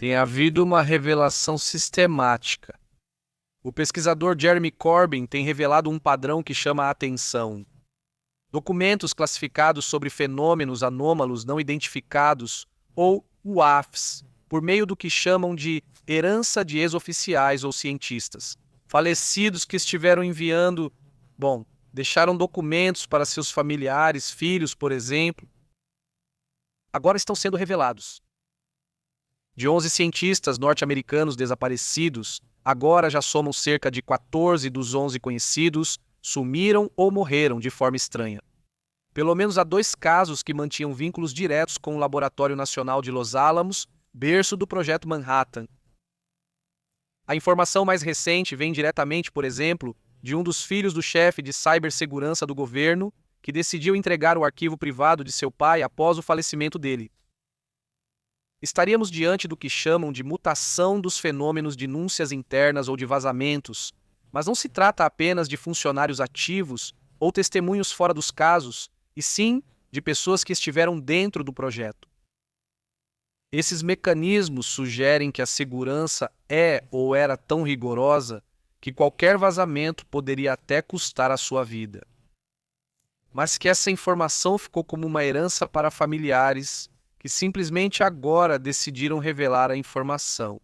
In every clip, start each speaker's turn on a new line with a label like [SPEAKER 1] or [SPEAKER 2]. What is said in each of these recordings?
[SPEAKER 1] Tem havido uma revelação sistemática. O pesquisador Jeremy Corbyn tem revelado um padrão que chama a atenção. Documentos classificados sobre fenômenos anômalos não identificados, ou UAFs, por meio do que chamam de herança de ex-oficiais ou cientistas. Falecidos que estiveram enviando, deixaram documentos para seus familiares, filhos, por exemplo, agora estão sendo revelados. De 11 cientistas norte-americanos desaparecidos, agora já somam cerca de 14 dos 11 conhecidos sumiram ou morreram de forma estranha. Pelo menos há 2 casos que mantinham vínculos diretos com o Laboratório Nacional de Los Alamos, berço do Projeto Manhattan. A informação mais recente vem diretamente, por exemplo, de um dos filhos do chefe de cibersegurança do governo, que decidiu entregar o arquivo privado de seu pai após o falecimento dele. Estaríamos diante do que chamam de mutação dos fenômenos de núncias internas ou de vazamentos, mas não se trata apenas de funcionários ativos ou testemunhos fora dos casos, e sim de pessoas que estiveram dentro do projeto. Esses mecanismos sugerem que a segurança é ou era tão rigorosa que qualquer vazamento poderia até custar a sua vida. Mas que essa informação ficou como uma herança para familiares que simplesmente agora decidiram revelar a informação.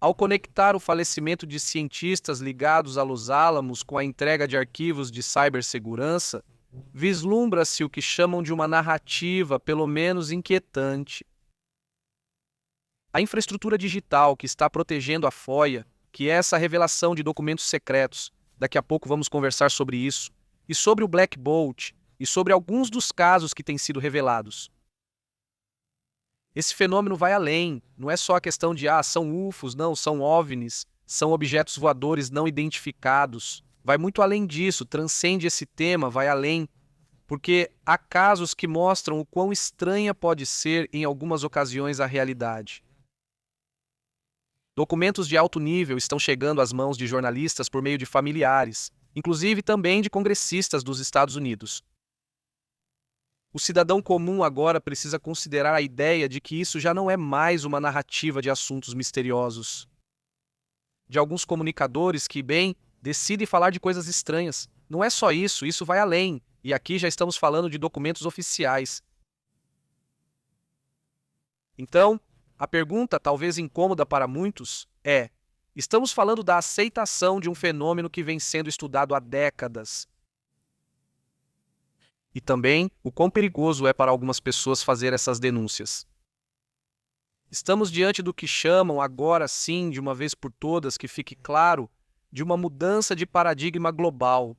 [SPEAKER 1] Ao conectar o falecimento de cientistas ligados a Los Alamos com a entrega de arquivos de cibersegurança, vislumbra-se o que chamam de uma narrativa, pelo menos inquietante. A infraestrutura digital que está protegendo a FOIA, que é essa revelação de documentos secretos, daqui a pouco vamos conversar sobre isso, e sobre o Black Bolt, e sobre alguns dos casos que têm sido revelados. Esse fenômeno vai além, não é só a questão de são UFOs, não, são OVNIs, são objetos voadores não identificados. Vai muito além disso, transcende esse tema, vai além, porque há casos que mostram o quão estranha pode ser em algumas ocasiões a realidade. Documentos de alto nível estão chegando às mãos de jornalistas por meio de familiares, inclusive também de congressistas dos Estados Unidos. O cidadão comum agora precisa considerar a ideia de que isso já não é mais uma narrativa de assuntos misteriosos. De alguns comunicadores que, decidem falar de coisas estranhas. Não é só isso, isso vai além, e aqui já estamos falando de documentos oficiais. Então, a pergunta, talvez incômoda para muitos, é: estamos falando da aceitação de um fenômeno que vem sendo estudado há décadas. E também o quão perigoso é para algumas pessoas fazer essas denúncias. Estamos diante do que chamam, agora sim, de uma vez por todas, que fique claro, de uma mudança de paradigma global.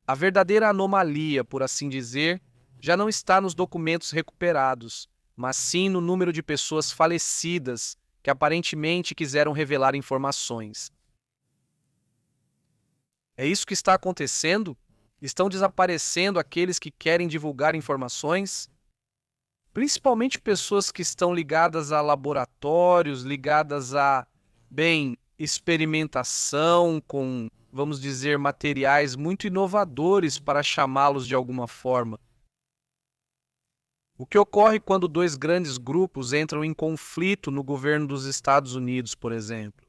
[SPEAKER 1] A verdadeira anomalia, por assim dizer, já não está nos documentos recuperados, mas sim no número de pessoas falecidas que aparentemente quiseram revelar informações. É isso que está acontecendo? Estão desaparecendo aqueles que querem divulgar informações? Principalmente pessoas que estão ligadas a laboratórios, ligadas a, experimentação com, vamos dizer, materiais muito inovadores para chamá-los de alguma forma. O que ocorre quando 2 grandes grupos entram em conflito no governo dos Estados Unidos, por exemplo?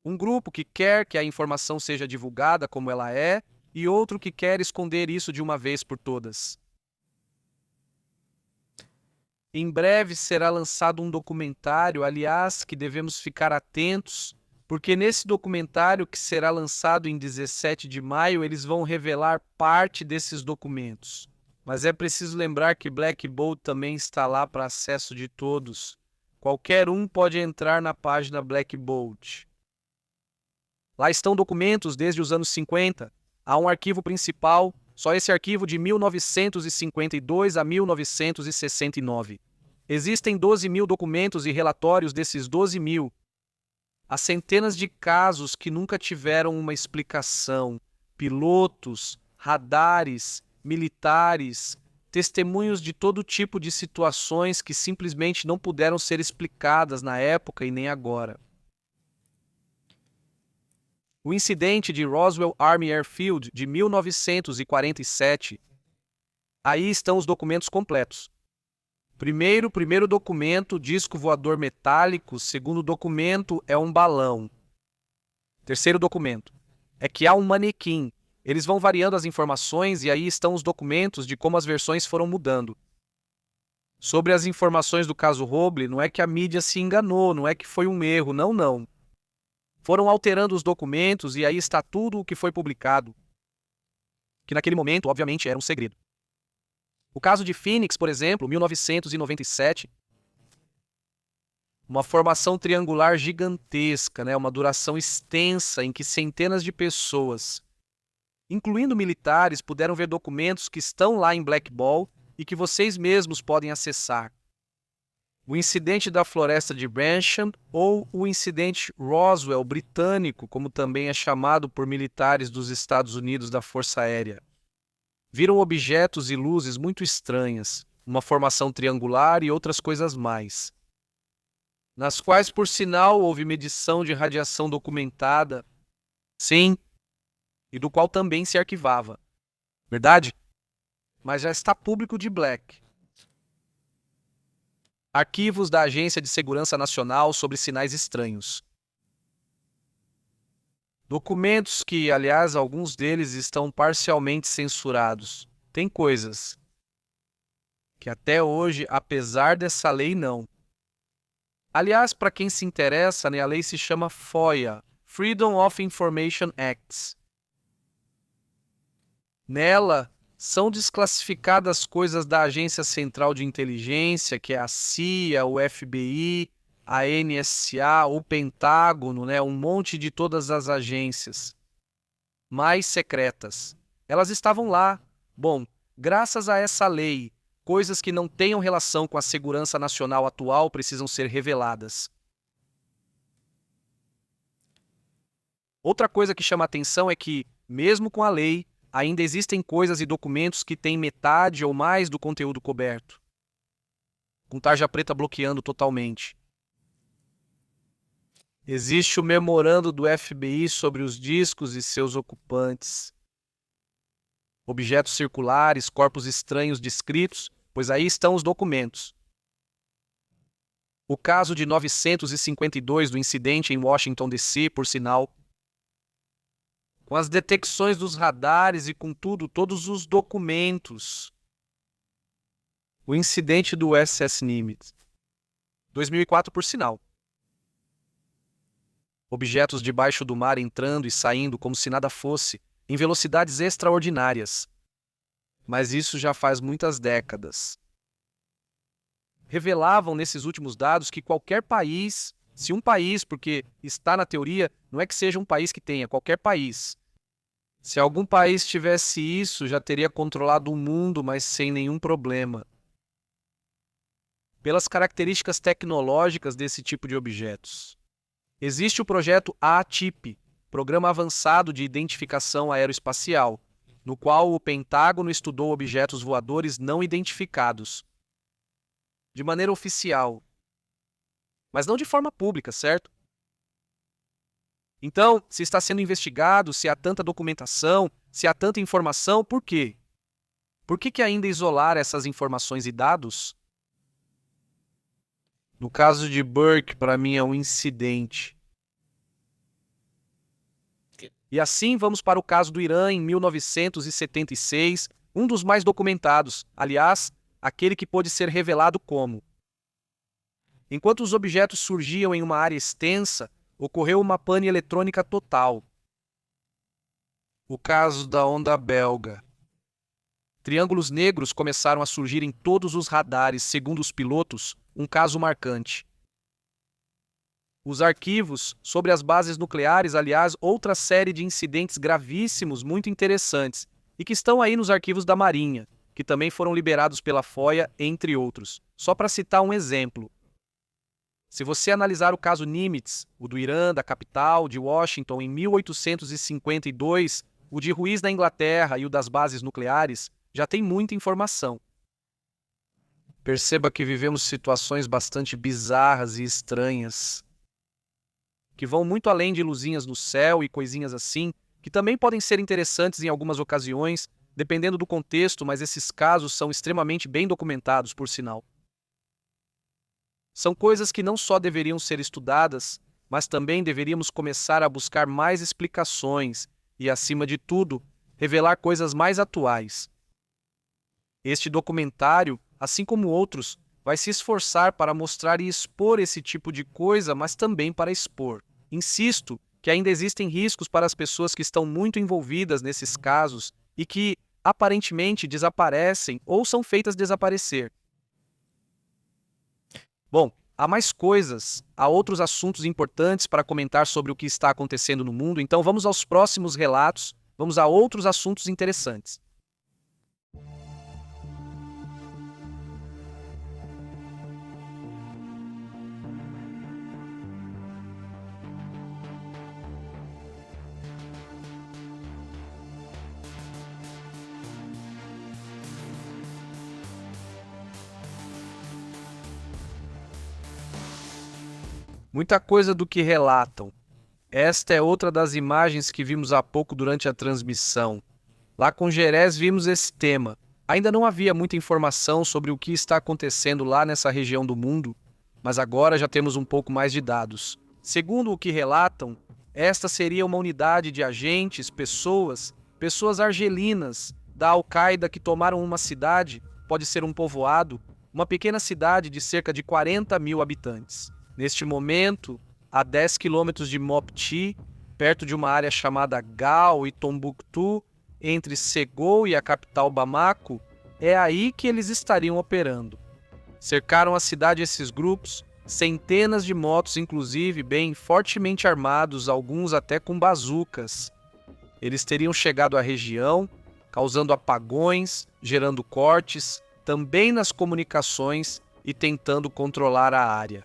[SPEAKER 1] Um grupo que quer que a informação seja divulgada como ela é, e outro que quer esconder isso de uma vez por todas. Em breve será lançado um documentário, aliás, que devemos ficar atentos, porque nesse documentário que será lançado em 17 de maio, eles vão revelar parte desses documentos. Mas é preciso lembrar que Black Bolt também está lá para acesso de todos. Qualquer um pode entrar na página Black Bolt. Lá estão documentos desde os anos 50. Há um arquivo principal, só esse arquivo de 1952 a 1969. Existem 12.000 documentos e relatórios desses 12.000. Há centenas de casos que nunca tiveram uma explicação. Pilotos, radares, militares, testemunhos de todo tipo de situações que simplesmente não puderam ser explicadas na época e nem agora. O incidente de Roswell Army Airfield de 1947. Aí estão os documentos completos. Primeiro documento, disco voador metálico. Segundo documento, é um balão. Terceiro documento, é que há um manequim. Eles vão variando as informações e aí estão os documentos de como as versões foram mudando. Sobre as informações do caso Roble, não é que a mídia se enganou, não é que foi um erro, não. Foram alterando os documentos e aí está tudo o que foi publicado, que naquele momento, obviamente, era um segredo. O caso de Phoenix, por exemplo, 1997, uma formação triangular gigantesca, uma duração extensa em que centenas de pessoas, incluindo militares, puderam ver documentos que estão lá em Black Ball e que vocês mesmos podem acessar. O incidente da floresta de Brancham, ou o incidente Roswell britânico, como também é chamado por militares dos Estados Unidos da Força Aérea. Viram objetos e luzes muito estranhas, uma formação triangular e outras coisas mais, nas quais, por sinal, houve medição de radiação documentada, sim, e do qual também se arquivava. Verdade? Mas já está público de Black. Arquivos da Agência de Segurança Nacional sobre sinais estranhos. Documentos que, aliás, alguns deles estão parcialmente censurados. Tem coisas que até hoje, apesar dessa lei, não. Aliás, para quem se interessa, a lei se chama FOIA, Freedom of Information Act. Nela, são desclassificadas coisas da Agência Central de Inteligência, que é a CIA, o FBI, a NSA, o Pentágono, um monte de todas as agências mais secretas. Elas estavam lá. Bom, graças a essa lei, coisas que não tenham relação com a segurança nacional atual precisam ser reveladas. Outra coisa que chama atenção é que, mesmo com a lei, ainda existem coisas e documentos que têm metade ou mais do conteúdo coberto, com tarja preta bloqueando totalmente. Existe o memorando do FBI sobre os discos e seus ocupantes. Objetos circulares, corpos estranhos descritos, pois aí estão os documentos. O caso de 952 do incidente em Washington, D.C., por sinal, com as detecções dos radares e com todos os documentos. O incidente do USS Nimitz, 2004, por sinal. Objetos debaixo do mar entrando e saindo como se nada fosse, em velocidades extraordinárias. Mas isso já faz muitas décadas. Revelavam nesses últimos dados que qualquer país, se um país, porque está na teoria, não é que seja um país que tenha, qualquer país. Se algum país tivesse isso, já teria controlado o mundo, mas sem nenhum problema. Pelas características tecnológicas desse tipo de objetos. Existe o projeto ATIP, Programa Avançado de Identificação Aeroespacial, no qual o Pentágono estudou objetos voadores não identificados. De maneira oficial. Mas não de forma pública, certo? Então, se está sendo investigado, se há tanta documentação, se há tanta informação, por quê? Por que ainda isolar essas informações e dados? No caso de Burke, para mim é um incidente. E assim vamos para o caso do Irã em 1976, um dos mais documentados, aliás, aquele que pôde ser revelado como. Enquanto os objetos surgiam em uma área extensa, ocorreu uma pane eletrônica total. O caso da onda belga. Triângulos negros começaram a surgir em todos os radares, segundo os pilotos, um caso marcante. Os arquivos sobre as bases nucleares, aliás, outra série de incidentes gravíssimos muito interessantes, e que estão aí nos arquivos da Marinha, que também foram liberados pela FOIA, entre outros. Só para citar um exemplo. Se você analisar o caso Nimitz, o do Irã, da capital, de Washington, em 1852, o de Ruiz na Inglaterra e o das bases nucleares, já tem muita informação. Perceba que vivemos situações bastante bizarras e estranhas, que vão muito além de luzinhas no céu e coisinhas assim, que também podem ser interessantes em algumas ocasiões, dependendo do contexto, mas esses casos são extremamente bem documentados, por sinal. São coisas que não só deveriam ser estudadas, mas também deveríamos começar a buscar mais explicações e, acima de tudo, revelar coisas mais atuais. Este documentário, assim como outros, vai se esforçar para mostrar e expor esse tipo de coisa, mas também para expor. Insisto que ainda existem riscos para as pessoas que estão muito envolvidas nesses casos e que, aparentemente, desaparecem ou são feitas desaparecer. Bom, há mais coisas, há outros assuntos importantes para comentar sobre o que está acontecendo no mundo, então vamos aos próximos relatos, vamos a outros assuntos interessantes. Muita coisa do que relatam. Esta é outra das imagens que vimos há pouco durante a transmissão. Lá com Gerés vimos esse tema. Ainda não havia muita informação sobre o que está acontecendo lá nessa região do mundo, mas agora já temos um pouco mais de dados. Segundo o que relatam, esta seria uma unidade de agentes, pessoas argelinas da Al-Qaeda que tomaram uma cidade, pode ser um povoado, uma pequena cidade de cerca de 40 mil habitantes. Neste momento, a 10 quilômetros de Mopti, perto de uma área chamada Gao e Tombouctou, entre Ségou e a capital Bamako, é aí que eles estariam operando. Cercaram a cidade esses grupos, centenas de motos inclusive bem fortemente armados, alguns até com bazucas. Eles teriam chegado à região, causando apagões, gerando cortes, também nas comunicações e tentando controlar a área.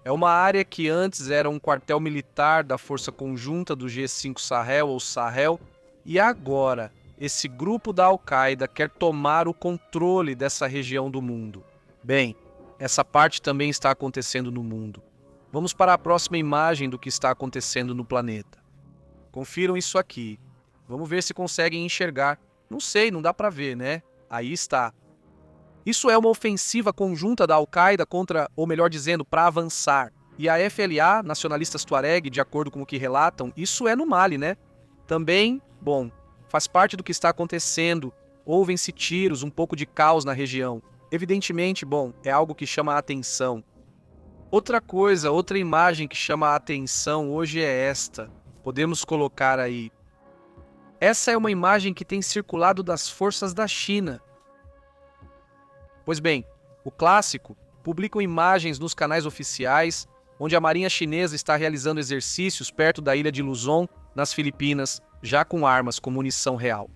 [SPEAKER 1] É uma área que antes era um quartel militar da Força Conjunta do G5 Sahel ou Sahel, e agora esse grupo da Al-Qaeda quer tomar o controle dessa região do mundo. Bem, essa parte também está acontecendo no mundo. Vamos para a próxima imagem do que está acontecendo no planeta. Confiram isso aqui. Vamos ver se conseguem enxergar. Não sei, não dá para ver, né? Aí está. Isso é uma ofensiva conjunta da Al-Qaeda contra, ou melhor dizendo, para avançar. E a FLA, nacionalistas Tuareg, de acordo com o que relatam, isso é no Mali, né? Também, bom, faz parte do que está acontecendo. Ouvem-se tiros, um pouco de caos na região. Evidentemente, bom, é algo que chama a atenção. Outra coisa, outra imagem que chama a atenção hoje é esta. Podemos colocar aí. Essa é uma imagem que tem circulado das forças da China. Pois bem, o Clássico publicam imagens nos canais oficiais, onde a Marinha Chinesa está realizando exercícios perto da ilha de Luzon, nas Filipinas, já com armas com munição real.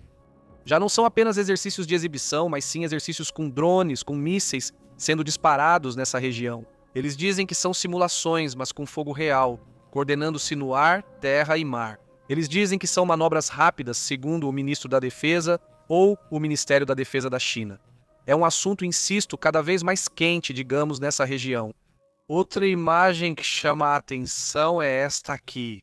[SPEAKER 1] Já não são apenas exercícios de exibição, mas sim exercícios com drones, com mísseis sendo disparados nessa região. Eles dizem que são simulações, mas com fogo real, coordenando-se no ar, terra e mar. Eles dizem que são manobras rápidas, segundo o ministro da Defesa ou o Ministério da Defesa da China. É um assunto, insisto, cada vez mais quente, digamos, nessa região. Outra imagem que chama a atenção é esta aqui.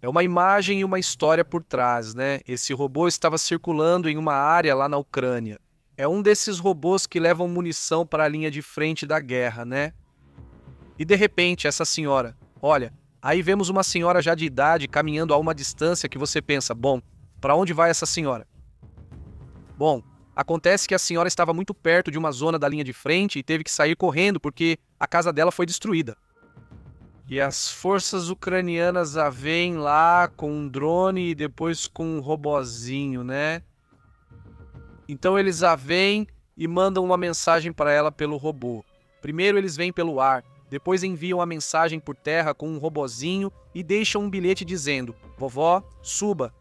[SPEAKER 1] É uma imagem e uma história por trás, né? Esse robô estava circulando em uma área lá na Ucrânia. É um desses robôs que levam munição para a linha de frente da guerra, né? E de repente, essa senhora, olha, aí vemos uma senhora já de idade caminhando a uma distância que você pensa, bom, para onde vai essa senhora? Bom, acontece que a senhora estava muito perto de uma zona da linha de frente e teve que sair correndo porque a casa dela foi destruída. E as forças ucranianas a veem lá com um drone e depois com um robozinho, né? Então eles a veem e mandam uma mensagem para ela pelo robô. Primeiro eles vêm pelo ar, depois enviam a mensagem por terra com um robozinho e deixam um bilhete dizendo: "Vovó, suba."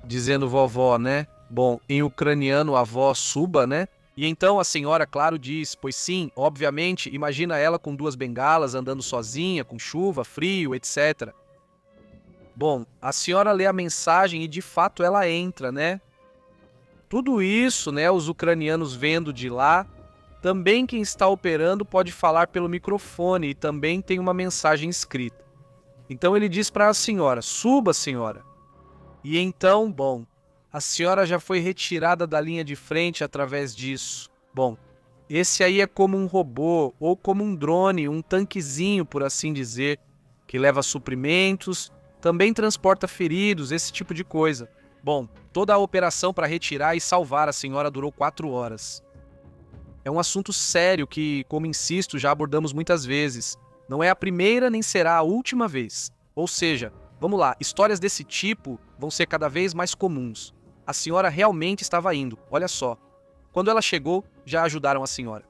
[SPEAKER 1] Dizendo vovó, né? Bom, em ucraniano, avó, suba, né? E então a senhora, claro, diz, pois sim, obviamente, imagina ela com 2 bengalas, andando sozinha, com chuva, frio, etc. Bom, a senhora lê a mensagem e de fato ela entra, né? Tudo isso, né, os ucranianos vendo de lá, também quem está operando pode falar pelo microfone e também tem uma mensagem escrita. Então ele diz para a senhora, suba, senhora. E então, bom, a senhora já foi retirada da linha de frente através disso. Bom, Esse aí é como um robô ou como um drone, um tanquezinho, por assim dizer, que leva suprimentos, também transporta feridos, esse tipo de coisa. Bom, toda a operação para retirar e salvar a senhora durou 4 horas. É um assunto sério que, como insisto, já abordamos muitas vezes. Não é a primeira nem será a última vez. Ou seja, vamos lá, histórias desse tipo vão ser cada vez mais comuns. A senhora realmente estava indo, olha só. Quando ela chegou, já ajudaram a senhora.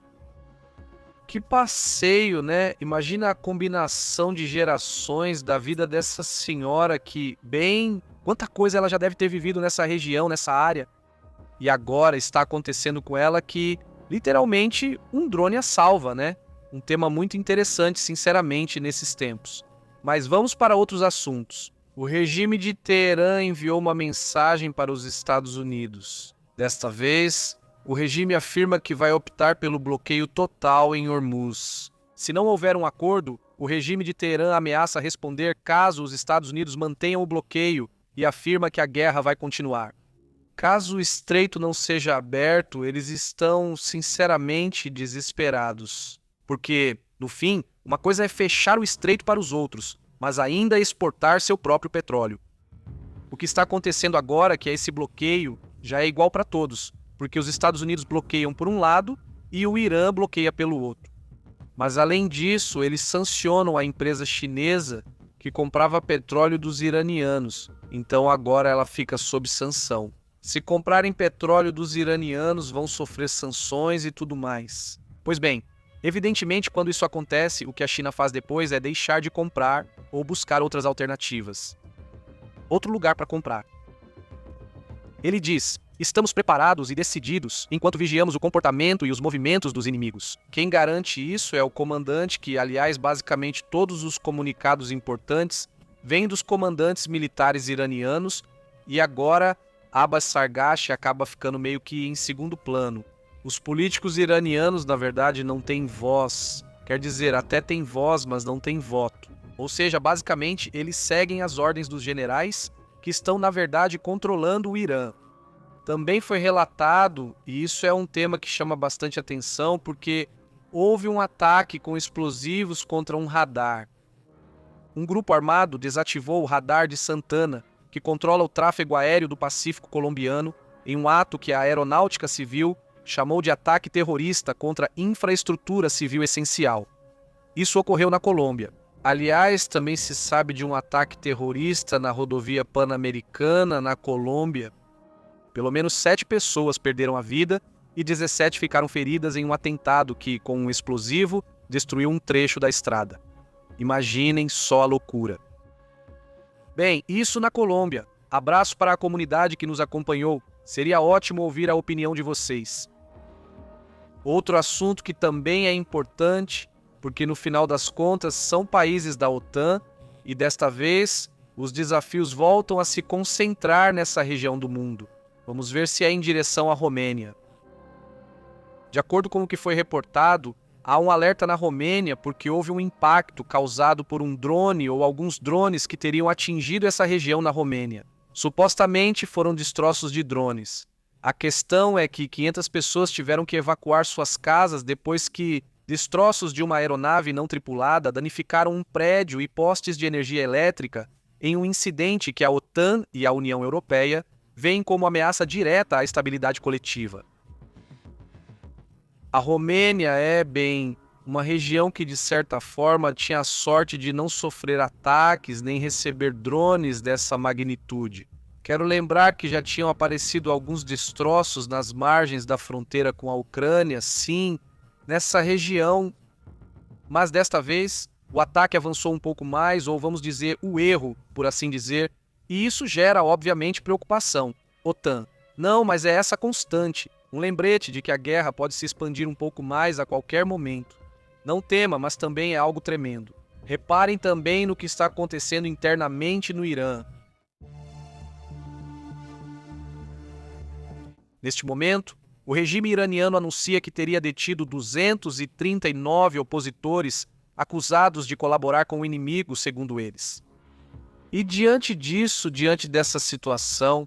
[SPEAKER 1] Que passeio, né? Imagina a combinação de gerações da vida dessa senhora que, bem, quanta coisa ela já deve ter vivido nessa região, nessa área. E agora está acontecendo com ela que, literalmente, um drone a salva, né? Um tema muito interessante, sinceramente, nesses tempos. Mas vamos para outros assuntos. O regime de Teherã enviou uma mensagem para os Estados Unidos. Desta vez, o regime afirma que vai optar pelo bloqueio total em Hormuz. Se não houver um acordo, o regime de Teherã ameaça responder caso os Estados Unidos mantenham o bloqueio e afirma que a guerra vai continuar. Caso o estreito não seja aberto, eles estão sinceramente desesperados. Porque, no fim, uma coisa é fechar o estreito para os outros, mas ainda exportar seu próprio petróleo. O que está acontecendo agora, que é esse bloqueio, já é igual para todos, porque os Estados Unidos bloqueiam por um lado e o Irã bloqueia pelo outro. Mas além disso, eles sancionam a empresa chinesa que comprava petróleo dos iranianos, então agora ela fica sob sanção. Se comprarem petróleo dos iranianos, vão sofrer sanções e tudo mais. Pois bem, evidentemente, quando isso acontece, o que a China faz depois é deixar de comprar ou buscar outras alternativas. Outro lugar para comprar. Ele diz: estamos preparados e decididos enquanto vigiamos o comportamento e os movimentos dos inimigos. Quem garante isso é o comandante que, aliás, basicamente todos os comunicados importantes vêm dos comandantes militares iranianos e agora Abbas Sargashi acaba ficando meio que em segundo plano. Os políticos iranianos, na verdade, não têm voz. Quer dizer, até têm voz, mas não têm voto. Ou seja, basicamente, eles seguem as ordens dos generais que estão, na verdade, controlando o Irã. Também foi relatado, e isso é um tema que chama bastante atenção, porque houve um ataque com explosivos contra um radar. Um grupo armado desativou o radar de Santana, que controla o tráfego aéreo do Pacífico colombiano, em um ato que a aeronáutica civil chamou de ataque terrorista contra infraestrutura civil essencial. Isso ocorreu na Colômbia. Aliás, também se sabe de um ataque terrorista na rodovia Pan-Americana, na Colômbia. Pelo menos 7 pessoas perderam a vida e 17 ficaram feridas em um atentado que, com um explosivo, destruiu um trecho da estrada. Imaginem só a loucura. Bem, isso na Colômbia. Abraço para a comunidade que nos acompanhou. Seria ótimo ouvir a opinião de vocês. Outro assunto que também é importante, porque no final das contas são países da OTAN e desta vez os desafios voltam a se concentrar nessa região do mundo. Vamos ver se é em direção à Romênia. De acordo com o que foi reportado, há um alerta na Romênia porque houve um impacto causado por um drone ou alguns drones que teriam atingido essa região na Romênia. Supostamente foram destroços de drones. A questão é que 500 pessoas tiveram que evacuar suas casas depois que destroços de uma aeronave não tripulada danificaram um prédio e postes de energia elétrica em um incidente que a OTAN e a União Europeia veem como ameaça direta à estabilidade coletiva. A Romênia é, bem, uma região que de certa forma tinha a sorte de não sofrer ataques nem receber drones dessa magnitude. Quero lembrar que já tinham aparecido alguns destroços nas margens da fronteira com a Ucrânia, sim, nessa região. Mas desta vez, o ataque avançou um pouco mais, ou vamos dizer, o erro, por assim dizer, e isso gera, obviamente, preocupação. OTAN. Não, mas é essa constante. Um lembrete de que a guerra pode se expandir um pouco mais a qualquer momento. Não tema, mas também é algo tremendo. Reparem também no que está acontecendo internamente no Irã. Neste momento, o regime iraniano anuncia que teria detido 239 opositores acusados de colaborar com o inimigo, segundo eles. E diante disso, diante dessa situação,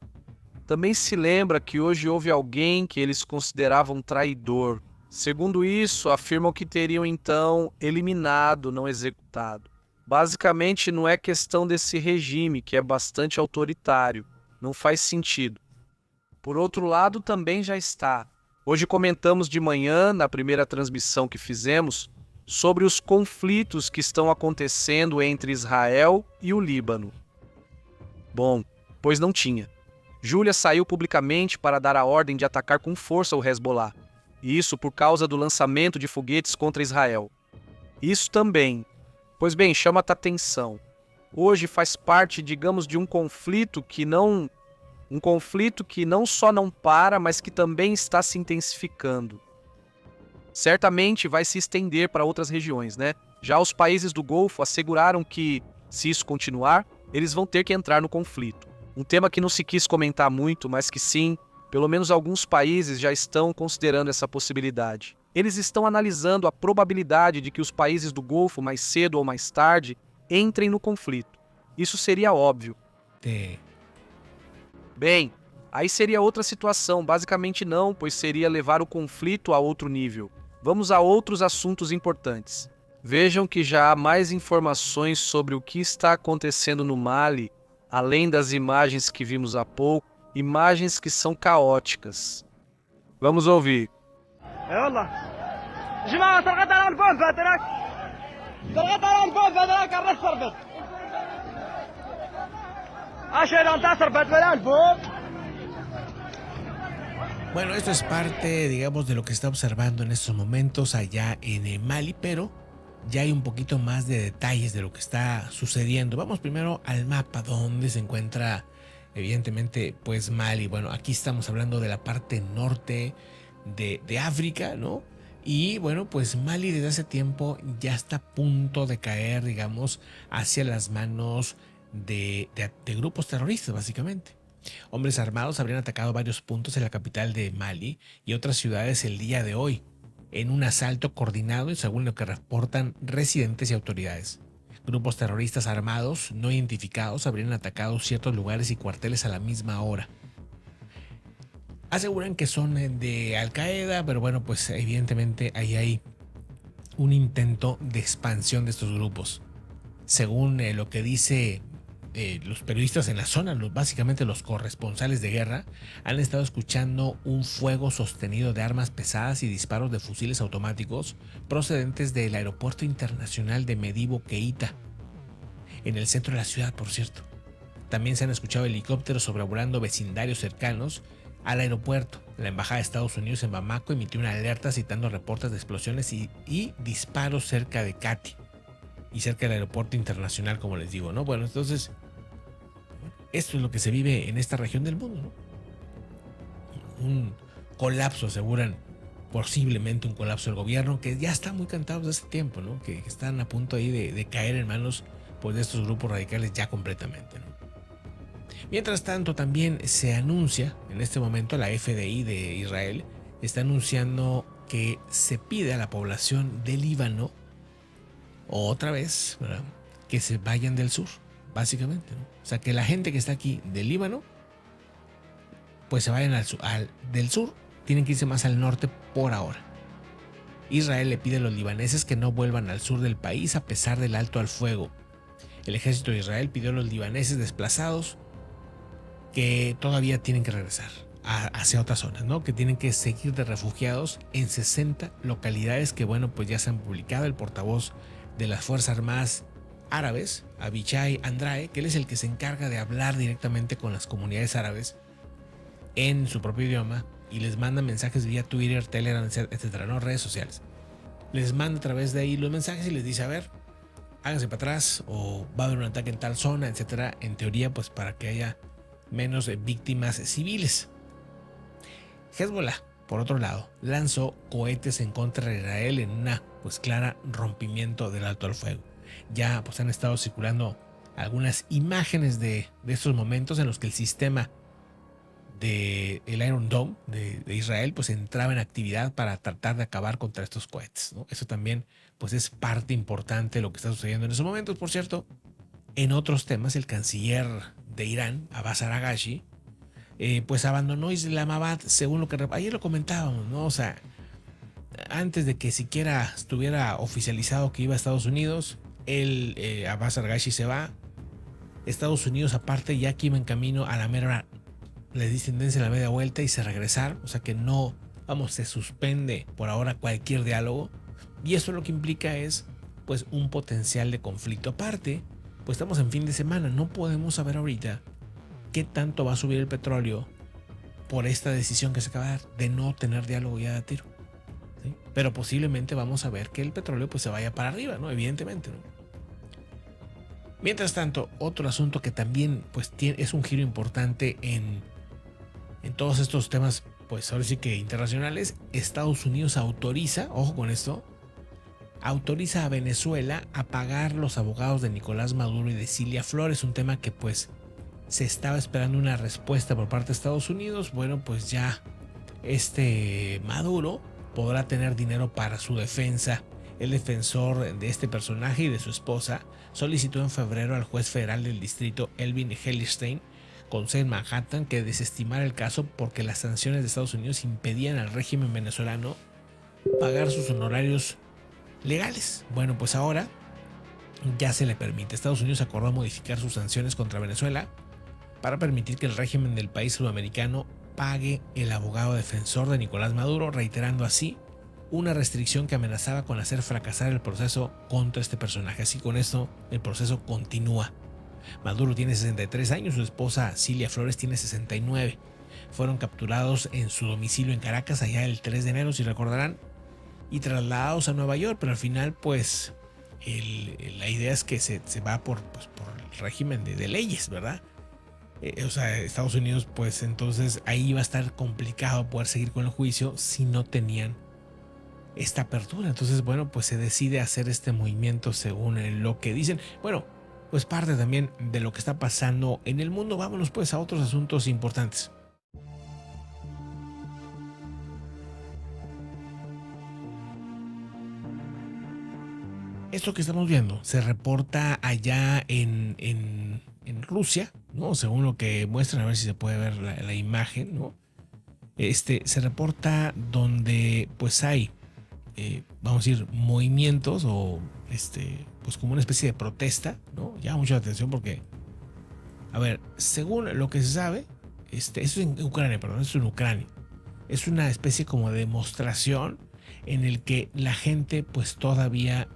[SPEAKER 1] também se lembra que hoje houve alguém que eles consideravam traidor. Segundo isso, afirmam que teriam então eliminado, não executado. Basicamente, não é questão desse regime, que é bastante autoritário. Não faz sentido. Por outro lado, também já está. Hoje comentamos de manhã, na primeira transmissão que fizemos, sobre os conflitos que estão acontecendo entre Israel e o Líbano. Bom, pois não tinha. Júlia saiu publicamente para dar a ordem de atacar com força o Hezbollah. E isso por causa do lançamento de foguetes contra Israel. Isso também. Pois bem, chama a atenção. Hoje faz parte, digamos, de um conflito que não só não para, mas que também está se intensificando. Certamente vai se estender para outras regiões, né? Já os países do Golfo asseguraram que, se isso continuar, eles vão ter que entrar no conflito. Um tema que não se quis comentar muito, mas que sim, pelo menos alguns países já estão considerando essa possibilidade. Eles estão analisando a probabilidade de que os países do Golfo, mais cedo ou mais tarde, entrem no conflito. Isso seria óbvio. Bem, aí seria outra situação, basicamente não, pois seria levar o conflito a outro nível. Vamos a outros assuntos importantes. Vejam que já há mais informações sobre o que está acontecendo no Mali, além das imagens que vimos há pouco, imagens que são caóticas. Vamos ouvir.
[SPEAKER 2] Bueno, esto es parte, digamos, de lo que está observando en estos momentos allá en Mali, pero ya hay un poquito más de detalles de lo que está sucediendo. Vamos primero al mapa donde se encuentra, evidentemente, pues Mali. Bueno, aquí estamos hablando de la parte norte de África, ¿no? Y bueno, pues Mali desde hace tiempo ya está a punto de caer, digamos, hacia las manos de grupos terroristas, básicamente. Hombres armados habrían atacado varios puntos en la capital de Mali y otras ciudades el día de hoy, en un asalto coordinado y según lo que reportan residentes y autoridades. Grupos terroristas armados no identificados habrían atacado ciertos lugares y cuarteles a la misma hora. Aseguran que son de Al Qaeda, pero bueno, pues evidentemente ahí hay un intento de expansión de estos grupos. Según lo que dice los periodistas en la zona, básicamente los corresponsales de guerra, han estado escuchando un fuego sostenido de armas pesadas y disparos de fusiles automáticos procedentes del aeropuerto internacional de Medibo Keita, en el centro de la ciudad, por cierto. También se han escuchado helicópteros sobrevolando vecindarios cercanos al aeropuerto. La embajada de Estados Unidos en Bamako emitió una alerta citando reportes de explosiones y disparos cerca de Kati y cerca del aeropuerto internacional, como les digo, ¿no? Bueno, entonces, esto es lo que se vive en esta región del mundo, ¿no? Un colapso, aseguran, posiblemente un colapso del gobierno, que ya está muy cantado desde hace tiempo, ¿no? Que están a punto ahí de caer en manos, pues, de estos grupos radicales ya completamente, ¿no? Mientras tanto, también se anuncia, en este momento, la FDI de Israel está anunciando que se pide a la población del Líbano otra vez, ¿verdad?, que se vayan del sur, básicamente, ¿no? O sea, que la gente que está aquí del Líbano, pues se vayan del sur, tienen que irse más al norte por ahora. Israel le pide a los libaneses que no vuelvan al sur del país a pesar del alto al fuego. El ejército de Israel pidió a los libaneses desplazados que todavía tienen que regresar hacia otras zonas, ¿no? Que tienen que seguir de refugiados en 60 localidades que, bueno, pues ya se han publicado. El portavoz de las Fuerzas Armadas Árabes, Abichai Andrae, que él es el que se encarga de hablar directamente con las comunidades árabes en su propio idioma y les manda mensajes vía Twitter, Telegram, etcétera, ¿no? Redes sociales. Les manda a través de ahí los mensajes y les dice, a ver, háganse para atrás o va a haber un ataque en tal zona, etcétera. En teoría, pues para que haya menos víctimas civiles. Hezbollah, por otro lado, lanzó cohetes en contra de Israel en una, pues, clara rompimiento del alto al fuego. Ya, pues, han estado circulando algunas imágenes de estos momentos en los que el sistema del Iron Dome de Israel, pues, entraba en actividad para tratar de acabar contra estos cohetes, ¿no? Eso también, pues, es parte importante de lo que está sucediendo en esos momentos. Por cierto, en otros temas, el canciller de Irán, Abbas Araghchi, pues abandonó Islamabad, según lo que ayer lo comentábamos, ¿no? O sea, antes de que siquiera estuviera oficializado que iba a Estados Unidos, Abbas Arghachi se va. Estados Unidos aparte ya que iba en camino a la mera hora, le di tendencia a la media vuelta y se regresaron. O sea que no, vamos, se suspende por ahora cualquier diálogo. Y eso lo que implica es pues un potencial de conflicto. Aparte, pues estamos en fin de semana, no podemos saber ahorita qué tanto va a subir el petróleo por esta decisión que se acaba de dar de no tener diálogo ya de tiro, ¿sí? Pero posiblemente vamos a ver que el petróleo pues se vaya para arriba, ¿no? Evidentemente, ¿no? Mientras tanto, otro asunto que también pues es un giro importante en todos estos temas, pues ahora sí que internacionales. Estados Unidos autoriza, ojo con esto, autoriza a Venezuela a pagar los abogados de Nicolás Maduro y de Cilia Flores, un tema que pues se estaba esperando una respuesta por parte de Estados Unidos. Bueno, pues ya Maduro podrá tener dinero para su defensa. El defensor de este personaje y de su esposa solicitó en febrero al juez federal del distrito Elvin Hellerstein, con sede en Manhattan, que desestimara el caso porque las sanciones de Estados Unidos impedían al régimen venezolano pagar sus honorarios legales. Bueno, pues ahora ya se le permite. Estados Unidos acordó modificar sus sanciones contra Venezuela para permitir que el régimen del país sudamericano pague el abogado defensor de Nicolás Maduro, reiterando así una restricción que amenazaba con hacer fracasar el proceso contra este personaje. Así con esto el proceso continúa. Maduro tiene 63 años, su esposa Cilia Flores tiene 69. Fueron capturados en su domicilio en Caracas allá el 3 de enero, si recordarán, y trasladados a Nueva York, pero al final pues la idea es que se va por el régimen de leyes, ¿verdad? O sea, Estados Unidos pues entonces ahí iba a estar complicado poder seguir con el juicio si no tenían esta apertura. Entonces bueno, pues se decide hacer este movimiento según lo que dicen. Bueno, pues parte también de lo que está pasando en el mundo. Vámonos pues a otros asuntos importantes. Esto que estamos viendo se reporta allá en Rusia, ¿no? Según lo que muestran, a ver si se puede ver la imagen, ¿no? Se reporta donde pues hay, vamos a decir, movimientos o pues como una especie de protesta, ¿no? Llama mucho la atención porque, a ver, según lo que se sabe, esto es en Ucrania, perdón, esto es en Ucrania. Es una especie como de demostración en el que la gente pues todavía,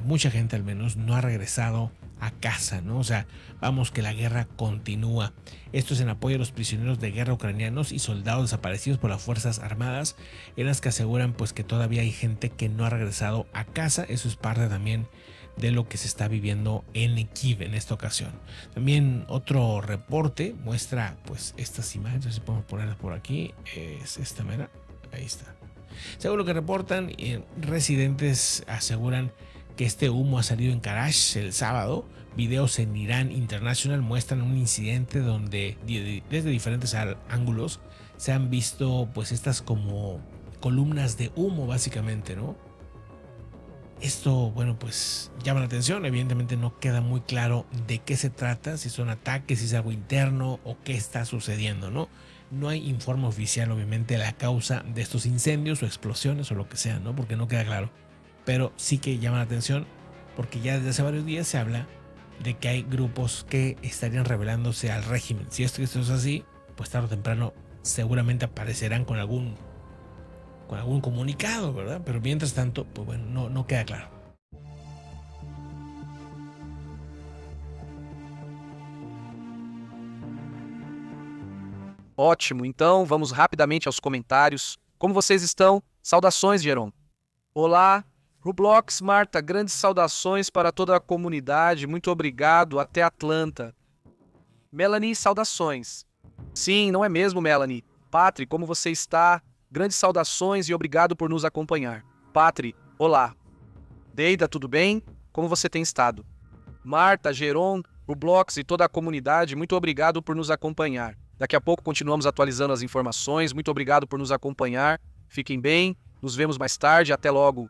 [SPEAKER 2] mucha gente al menos, no ha regresado a casa, ¿no? O sea, vamos, que la guerra continúa. Esto es en apoyo a los prisioneros de guerra ucranianos y soldados desaparecidos por las fuerzas armadas, en las que aseguran pues que todavía hay gente que no ha regresado a casa. Eso es parte también de lo que se está viviendo en Kiev en esta ocasión. También otro reporte muestra pues estas imágenes, no sé si podemos ponerlas por aquí, es esta mera, ahí está. Según lo que reportan, residentes aseguran que este humo ha salido en Karash el sábado. Videos en Irán International muestran un incidente donde desde diferentes ángulos se han visto pues estas como columnas de humo básicamente, ¿no? Esto, bueno, pues llama la atención. Evidentemente no queda muy claro de qué se trata, si son ataques, si es algo interno o qué está sucediendo, ¿no? No hay informe oficial, obviamente, de la causa de estos incendios o explosiones o lo que sea, ¿no? Porque no queda claro. Pero sí que llama la atención porque ya desde hace varios días se habla de que hay grupos que estarían rebelándose al régimen. Si esto es así, pues tarde o temprano seguramente aparecerán con algún comunicado, ¿verdad? Pero mientras tanto, pues bueno, no queda claro.
[SPEAKER 1] Ótimo, então vamos rapidamente aos comentários. Como vocês estão? Saudações, Geron. Olá, Roblox, Marta, grandes saudações para toda a comunidade, muito obrigado, até Atlanta. Melanie, saudações. Sim, não é mesmo, Melanie? Patri, como você está? Grandes saudações e obrigado por nos acompanhar. Patri, olá. Deida, tudo bem? Como você tem estado? Marta, Geron, Roblox e toda a comunidade, muito obrigado por nos acompanhar. Daqui a pouco continuamos atualizando as informações. Muito obrigado por nos acompanhar. Fiquem bem, nos vemos mais tarde. Até logo.